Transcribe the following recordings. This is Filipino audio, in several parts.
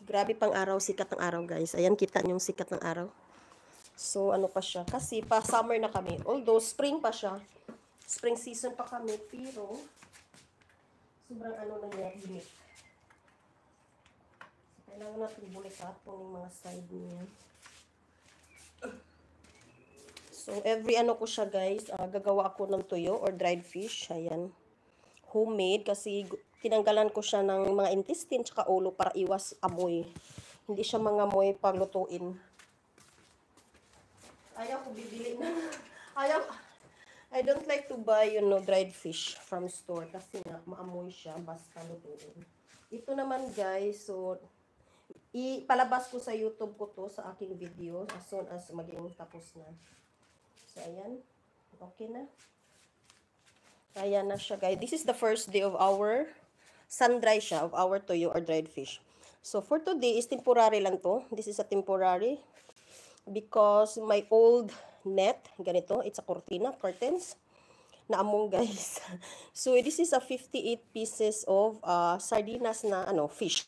Grabe pang araw, sikat ng araw guys. Ayan, kita niyo yung sikat ng araw. So, ano pa siya? Kasi pa summer na kami. Although, spring pa siya. Spring season pa kami. Pero, sobrang ano na niya, init. So, kailangan natin bulikat yung mga side niya. So, every ano ko siya guys, gagawa ako ng tuyo or dried fish. Ayan. Homemade kasi tinanggalan ko siya ng mga intestine tsaka ulo para iwas amoy. Hindi siya mga amoy paglutuin. Ayaw ko bibili na. I don't like to buy, dried fish from store kasi nga maamoy siya basta lutuin. Ito naman guys, so ipalabas ko sa YouTube ko to sa aking video as soon as maging tapos na. So ayan, okay na. Ayan na siya guys. This is the first day of our sun-dry siya, of our toyo or dried fish. So for today is temporary lang to. This is a temporary because my old net, ganito, it's a curtains, naamong guys. So this is a 58 pieces of sardinas na fish.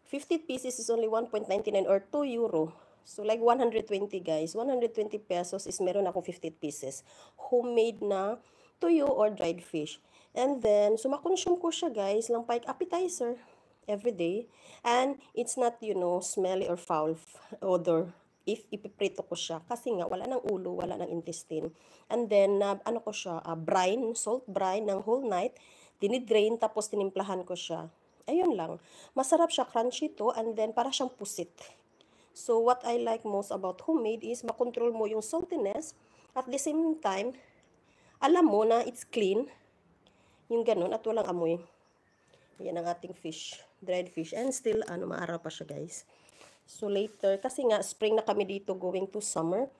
50 pieces is only 1.99 or 2 euro. So like 120 guys. 120 pesos is meron ako 50 pieces. Homemade na tuyo or dried fish. And then, sumakonsume ko siya guys lang like appetizer every day. And it's not, smelly or foul odor if ipiprito ko siya. Kasi nga, wala ng ulo, wala ng intestine. And then, ano ko siya, brine, salt brine ng whole night. Dinidrain, tapos tinimplahan ko siya. Ayun lang. Masarap siya, crunchy to, and then para siyang pusit. So, what I like most about homemade is makontrol mo yung saltiness. At the same time, alam mo na it's clean. Yung ganun, at walang amoy. Yan ang ating fish, dried fish. And still, maaraw pa siya guys. So later, kasi nga, spring na kami dito going to summer.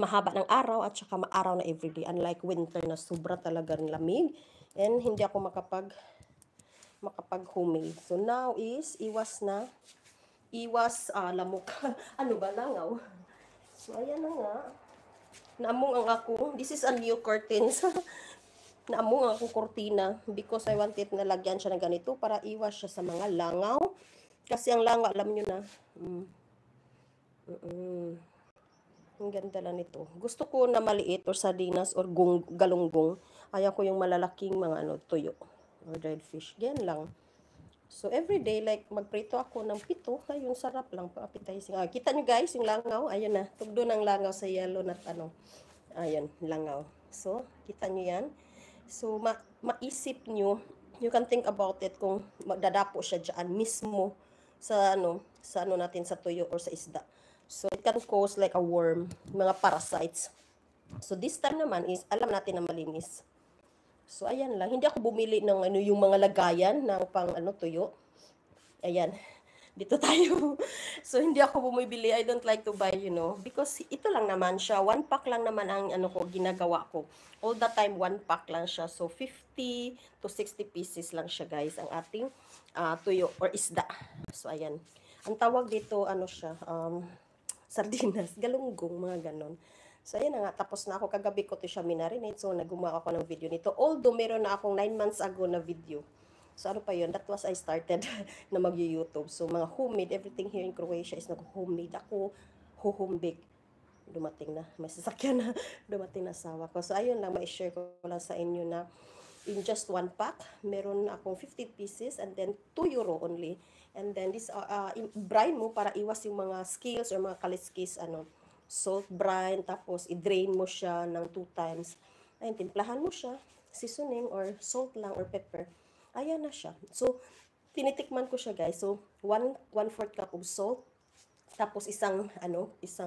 Mahaba ng araw at saka maaraw na everyday. Unlike winter na sobra talaga ng lamig. And hindi ako makapag homemade. So now is, iwas lamok. Ano ba, langaw? So ayan na nga. Naamong ang ako. This is a new curtains. Naamong ang akong kurtina because I wanted na lagyan siya ng ganito para iwas siya sa mga langaw. Kasi ang langaw, alam nyo na. Ang ganda lang nito. Gusto ko na maliit or sardinas or galunggong. Ayaw ko yung malalaking mga tuyo or dried fish. Yan lang. So everyday, like magprito ako ng pito. Ayun, sarap lang pa appetizing. Kita nyo guys, yung langaw. Ayun na. Tugdo ng langaw sa yellow na Ayun, langaw. So, kita nyo yan. So, maisip nyo, you can think about it kung magdadapo siya dyan mismo sa natin sa tuyo or sa isda. So, it can cause like a worm, mga parasites. So, this time naman is, alam natin na malinis. So, ayan lang. Hindi ako bumili ng yung mga lagayan ng pang tuyo. Ayan. Dito tayo. So, hindi ako bumibili. I don't like to buy, because ito lang naman siya. 1 pack lang naman ang ginagawa ko. All the time, 1 pack lang siya. So, 50 to 60 pieces lang siya, guys, ang ating tuyo or isda. So, ayan. Ang tawag dito, siya, sardinas, galunggong, mga ganon. So, ayan na nga. Tapos na ako. Kagabi ko ito siya minarinate. So, naggumawa ako ng video nito. Although, meron na akong 9 months ago na video. So, ano pa yun? That was I started na mag-YouTube. So, mga homemade, everything here in Croatia is nag-homemade. Ako, home bake. Dumating na. May sasakyan na. Dumating na asawa ko. So, ayun lang. Ma-share ko lang sa inyo na in just 1 pack, meron akong 50 pieces and then 2 euro only. And then, this, brine mo para iwas yung mga scales or mga kaliskis, salt brine. Tapos, i-drain mo siya ng 2 times. Ayun, timplahan mo siya. Seasoning or salt lang or pepper. Ayan na siya. So, tinitikman ko siya guys. So, 1/4 cup of salt. Tapos isang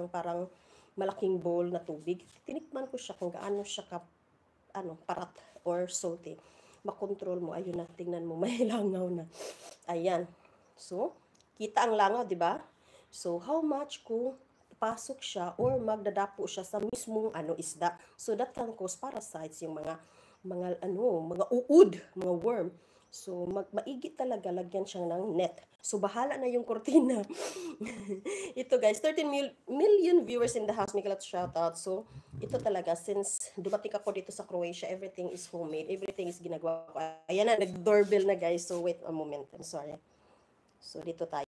parang malaking bowl na tubig. Tinikman ko siya kung gaano siya parat or salty. Makontrol mo. Ayun na, tingnan mo, may langaw na. Ayan. So, kita ang langaw, di ba? So, how much kung pasok siya or magdadapo siya sa mismong isda. So, that can cause parasites, yung mga uod, mga worm. So, maigi talaga, lagyan siya ng net. So, bahala na yung kurtina. Ito guys, 13 million viewers in the house. Make a lot shout out. So, ito talaga, since dumating ako dito sa Croatia, everything is homemade. Everything is ginagawa ko. Ayan na, nag-doorbell na guys. So, wait a moment. I'm sorry. So, dito tayo.